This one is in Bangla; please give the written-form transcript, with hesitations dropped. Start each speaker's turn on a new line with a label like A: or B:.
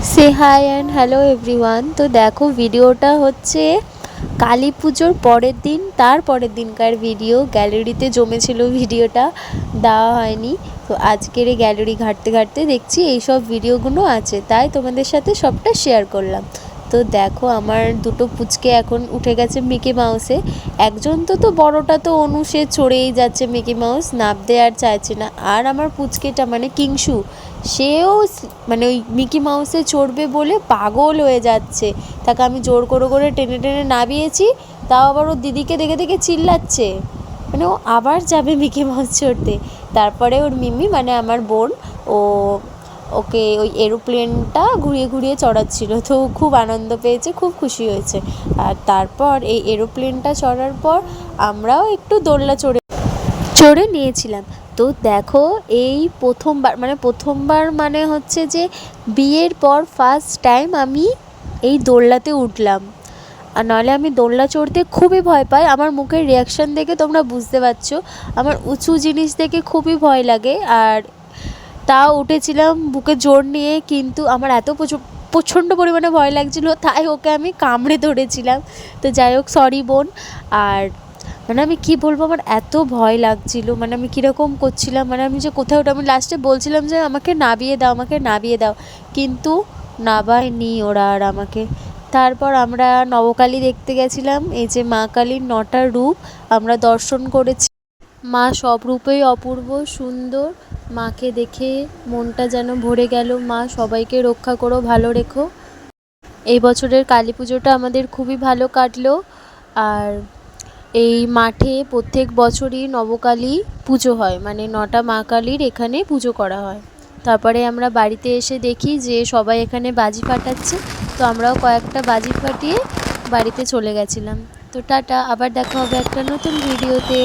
A: Say hi and hello everyone. তো দেখো ভিডিওটা হচ্ছে কালী পুজোর পরের দিন, তার পরের দিনকার ভিডিও। গ্যালারিতে জমেছিল, ভিডিওটা দেওয়া হয়নি। তো আজকের এই গ্যালারি ঘাঁটতে ঘাঁটতে দেখছি এইসব ভিডিওগুলো আছে, তাই তোমাদের সাথে সবটা শেয়ার করলাম। তো দেখো আমার দুটো পুচকে এখন উঠে গেছে মিকি মাউসে। একজন তো বড়টা তো অনু, সে চড়েই যাচ্ছে মিকি মাউস, নামতে আর চাইছে না। আর আমার পুচকেটা মানে কিংসু, সেও মানে ওই মিকি মাউসে চড়বে বলে পাগল হয়ে যাচ্ছে। তাকে আমি জোর করে করে টেনে টেনে নামিয়েছি, তাও আবার ওর দিদিকে দেখে দেখে চিল্লাচ্ছে, মানে ও আবার যাবে মিকি মাউস চড়তে। তারপরে ওর মিমি মানে আমার বোন, ও ওকে ওই এরোপ্লেনটা ঘুরিয়ে ঘুরিয়ে চড়াচ্ছিল, তো খুব আনন্দ পেয়েছে, খুব খুশি হয়েছে। আর তারপর এই এরোপ্লেনটা চড়ার পর আমরাও একটু দোলনা চড়ে নিয়েছিলাম। তো দেখো এই প্রথমবার মানে হচ্ছে যে বিয়ের পর ফার্স্ট টাইম আমি এই দোলনাতে উঠলাম। আর নাহলে আমি দোলনা চড়তে খুবই ভয় পাই, আমার মুখের রিয়াকশান দেখে তোমরা বুঝতে পারছো আমার উঁচু জিনিস দেখে খুবই ভয় লাগে। আর তাও উঠেছিলাম বুকে জোর নিয়ে, কিন্তু আমার এত প্রচণ্ড পরিমাণে ভয় লাগছিলো, তাই ওকে আমি কামড়ে ধরেছিলাম। তো যাই হোক, সরি বোন। আর মানে আমি কি বলবো, আমার এত ভয় লাগছিলো, মানে আমি কীরকম করছিলাম, মানে আমি যে কোথাও আমি লাস্টে বলছিলাম যে আমাকে নামিয়ে দাও, আমাকে নামিয়ে দাও, কিন্তু নামায়নি ওরা আর আমাকে। তারপর আমরা নবকালী দেখতে গেছিলাম, এই যে মা কালীর 9টা রূপ আমরা দর্শন করেছি। মা সব রূপেই অপূর্ব সুন্দর, মাকে দেখে মনটা যেন ভরে গেল। মা সবাইকে রক্ষা করো, ভালো রেখো। এই বছরের কালী পুজোটা আমাদের খুবই ভালো কাটলো। আর এই মাঠে প্রত্যেক বছরই নবকালী পুজো হয়, মানে 9টা মা কালীর এখানে পুজো করা হয়। তারপরে আমরা বাড়িতে এসে দেখি যে সবাই এখানে বাজি ফাটাচ্ছে, তো আমরাও কয়েকটা বাজি ফাটিয়ে বাড়িতে চলে গেছিলাম। তো টাটা, আবার দেখা হবে একটা নতুন ভিডিওতে।